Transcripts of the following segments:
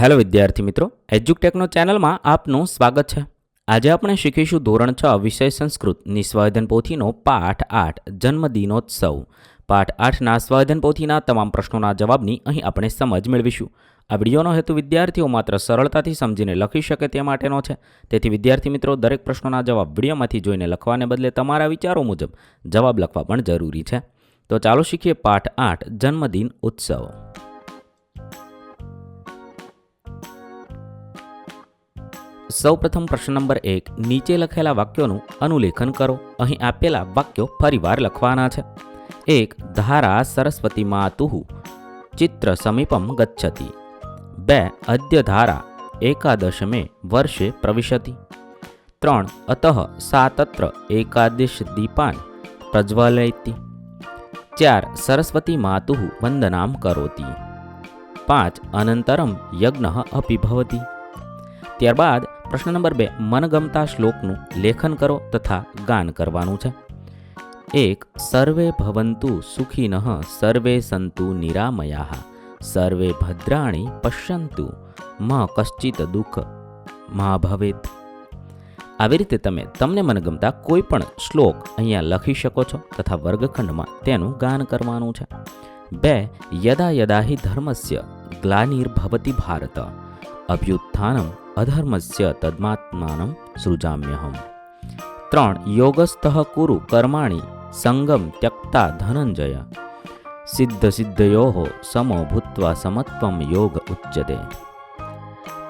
Hello વિદ્યાર્થી મિત્રો, એજ્યુકટેકનો ચેનલમાં આપનું સ્વાગત છે. આજે આપણે શીખીશું ધોરણ 6 વિષય સંસ્કૃત નિસ્વાધન પોથીનો પાઠ 8 જન્મદિનોત્સવ. પાઠ 8ના સ્વાધન પોથીના તમામ પ્રશ્નોના જવાબની અહીં આપણે સમજ મેળવીશું. આ વિડીયોનો હેતુ વિદ્યાર્થીઓ માત્ર સરળતાથી સમજીને લખી શકે તે માટેનો છે. તેથી વિદ્યાર્થી મિત્રો, દરેક પ્રશ્નોના જવાબ વિડીયોમાંથી જોઈને લખવાને બદલે તમારા વિચારો મુજબ જવાબ લખવા પણ જરૂરી છે. તો ચાલો શીખીએ પાઠ 8 જન્મદિન ઉત્સવ. સૌપ્રથમ પ્રશ્ન નંબર 1, નીચે લખેલા વાક્યોનું અનુલેખન કરો. અહીં આપેલા વાક્યો ફરીવાર લખવાના છે. 1. ધારા સરસ્વતી માતુઃ ચિત્ર સમીપમ ગચ્છતિ. 2. અદ્ય ધારા એકાદશમે વર્ષે પ્રવિશતિ. 3. અતઃ સા તત્ર એકાદશ દીપાન પ્રજ્વલયતિ. 4. સરસ્વતી માતુઃ વંદનામ કરોતિ. 5. અનંતરમ યજ્ઞઃ અપि ભવતિ. ત્યારબાદ પ્રશ્ન નંબર 2, મનગમતા શ્લોકનું લેખન કરો તથા ગાન કરવાનું છે. 1. સર્વે ભવન્તુ સુખિનઃ સર્વે સંતુ નિરામયાઃ સર્વે ભદ્રાણી પશ્યન્તુ મ કશ્ચિત દુઃખ મા ભવેત. આવી રીતે તમે તમને મનગમતા કોઈ પણ શ્લોક અહીંયા લખી શકો છો તથા વર્ગખંડમાં તેનું ગાન કરવાનું છે. 2. યદા યદા હિ ધર્મસ્ય ગ્લાનિર્ભવતિ ભારત અભ્યુત્થાનમ અધર્મસ્ય તદ્માત્માનમ સૃજામ્યહમ. 3. યોગસ્થઃ કુરુ કર્માણિ સંગમ ત્યક્તા ધનંજય સિદ્ધ સિદ્ધયોઃ સમો ભૂત્વા સમત્વમ યોગ ઉચ્યતે.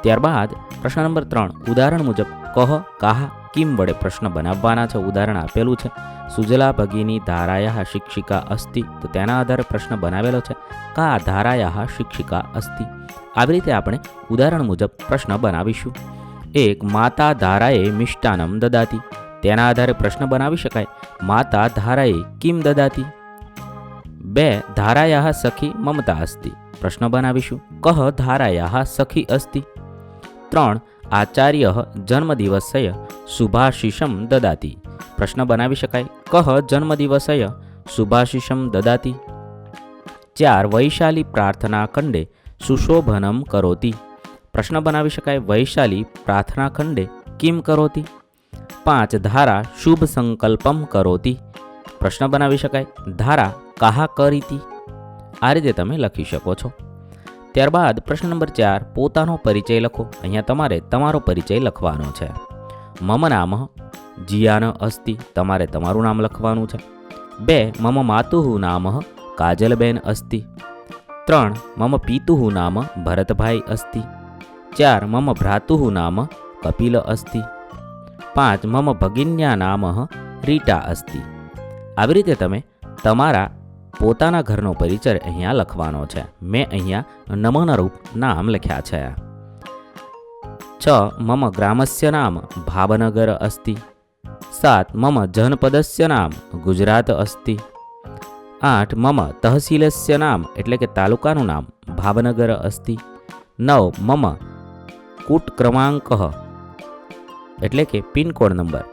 ત્યારબાદ પ્રશ્ન નંબર 3, ઉદાહરણ મુજબ કહ કાહ કિમ વડે પ્રશ્ન બનાવવાના છે. ઉદાહરણ આપેલું છે, સુજલા ભગીની ધારાયા શિક્ષિકા અસ્તિ. તો તેના આધારે પ્રશ્ન બનાવેલો છે, કા ધારાયા શિક્ષિકા અસ્તિ. આવી રીતે આપણે ઉદાહરણ મુજબ પ્રશ્ન બનાવીશું. 1. માતા ધારાએ મિષ્ટાનમ દદાતિ. તેના આધારે પ્રશ્ન બનાવી શકાય, માતા ધારાએ કિમ દદાતિ. 2. ધારાયા સખી મમતા અસ્તિ. પ્રશ્ન બનાવીશું, કહ ધારાયા સખી અસ્તિ. 3. આચાર્ય જન્મદિવસય શુભાશિષમ દદાતિ. પ્રશ્ન બનાવી શકાય, કહ જન્મદિવસય શુભાશિષમ દદાતિ. 4. વૈશાલી પ્રાર્થના ખંડે સુશોભનમ કરોતિ. પ્રશ્ન બનાવી શકાય, વૈશાલી પ્રાર્થના ખંડે કિમ કરોતિ. 5. ધારા શુભ સંકલ્પમ કરોતિ. પ્રશ્ન બનાવી શકાય, ધારા કાહા કરીતિ. આ રીતે તમે લખી શકો છો. ત્યારબાદ પ્રશ્ન નંબર 4, પોતાનો પરિચય લખો. અહીંયા તમારે તમારો પરિચય લખવાનો છે. મમ નામ જિયાન અસ્તિ. તમારે તમારું નામ લખવાનું છે. 2. મમ માતુઃ નામ કાજલબેન અસ્તિ. 3. મમ પિતુઃ નામ ભરતભાઈ અસ્તિ. 4. મમ ભ્રાતુઃ નામ કપિલ અસ્તિ. 5. મમ ભગિન્યા નામ રીટા અસ્તિ. આવી રીતે તમે તમારા પોતાના ઘરનો પરિચય અહીંયા લખવાનો છે. મેં અહીંયા નમૂનારૂપ નામ લખ્યા છે. 6. મમ ગ્રામસ્ય નામ ભાવનગર અસ્તિ. 7. મમ જનપદસ્ય નામ ગુજરાત અસ્તિ. 8. મમ તહસીલસ્ય નામ એટલે કે તાલુકાનું નામ ભાવનગર અસ્તિ. 9. મમ કૂટ ક્રમાંક એટલે કે પિનકોડ નંબર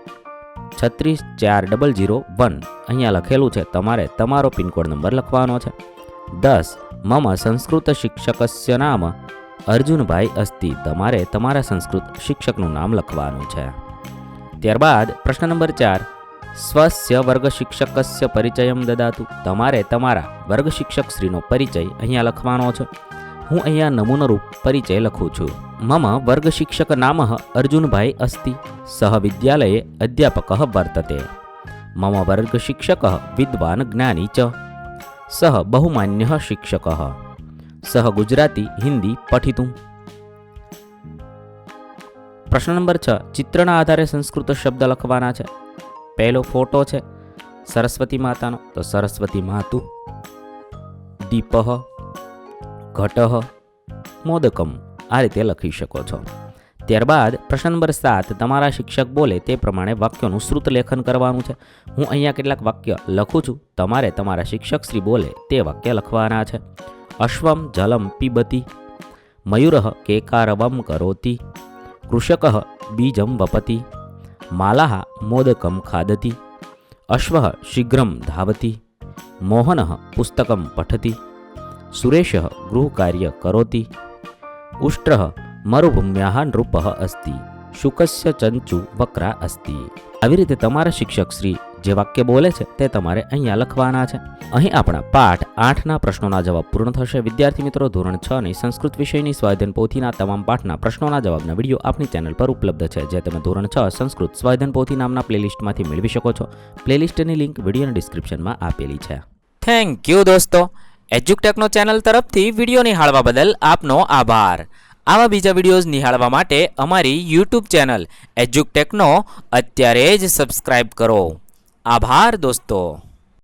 36401 અહીંયા લખેલું છે. તમારે તમારો પિનકોડ નંબર લખવાનો છે. 10. મમ સંસ્કૃત શિક્ષકસ્ય નામ અર્જુનભાઈ અસ્તિ. તમારે તમારા સંસ્કૃત શિક્ષકનું નામ લખવાનું છે. ત્યારબાદ પ્રશ્ન નંબર 4, સ્વસ્ય વર્ગ શિક્ષકસ્ય પરિચયમ દદાતુ. તમારે તમારા વર્ગ શિક્ષક શ્રીનો પરિચય અહીંયા લખવાનો છે. હું અહીંયા નમૂનારૂપ પરિચય લખું છું. મમ વર્ગ શિક્ષક નામ અર્જુનભાઈ અસ્તિ. સહ વિદ્યાલયે અધ્યાપક વર્તતે. મમ વર્ગ શિક્ષક વિદ્વાન જ્ઞાની ચ. સહ બહુમાન્ય શિક્ષક. સહ ગુજરાતી હિન્દી પઠિતું. પ્રશ્ન નંબર 6, ચિત્રના આધારે સંસ્કૃત શબ્દ લખવાના છે. પહેલો ફોટો છે સરસ્વતી માતાનો, તો સરસ્વતી માતુ. દીપઃ ઘટઃ મોદકમ. આ રીતે લખી શકો છો. ત્યારબાદ પ્રશ્ન નંબર 7, તમારા શિક્ષક બોલે તે પ્રમાણે વાક્યોનું શ્રુત લેખન કરવાનું છે. હું અહીંયા કેટલાક વાક્ય લખું છું. તમારે તમારા શિક્ષક શ્રી બોલે તે વાક્ય લખવાના છે. અશ્વમ જલમ પીબતી. મયુરઃ કેકારવમ કરોતિ. કૃષકઃ બીજમ વપતિ. માલાઃ મોદકમ ખાદતિ. અશ્વઃ શીઘ્રમ ધાવતિ. મોહનઃ પુસ્તકમ પઠતિ. સુરેશઃ ગૃહકાર્ય કરોતિ. ઉષ્ટ્રઃ મરુભૂમ્યાઃ નૃપઃ અસ્તિ, શુકસ્ય ચંચુ વક્રા અસ્તિ. આવી રીતે તમારા શિક્ષક શ્રી જે વાક્ય બોલે છે તે તમારે અહીંયા લખવાના છે. અહીં આપણા પાઠ 8ના પ્રશ્નોના જવાબ પૂર્ણ થશે. વિદ્યાર્થી મિત્રો, ધોરણ 6 ની સંસ્કૃત વિષયની સ્વાધ્યાયન પોથીના તમામ પાઠના પ્રશ્નોના જવાબના વિડીયો આપણી ચેનલ પર ઉપલબ્ધ છે, જે તમે ધોરણ 6 સંસ્કૃત સ્વાધ્યાયન પોથી નામના પ્લેલિસ્ટમાંથી મેળવી શકો છો. પ્લેલિસ્ટની લિંક વિડીયોના ડિસ્ક્રિપ્શનમાં આપેલી છે. થેન્ક યુ દોસ્તો. એજ્યુકટેકનો ચેનલ તરફથી વિડીયો નિહાળવા બદલ આપનો આભાર. આવા બીજા વિડીયોઝ નિહાળવા માટે અમારી યુટ્યુબ ચેનલ એજ્યુકટેકનો અત્યારે જ સબસ્ક્રાઇબ કરો. આભાર દોસ્તો.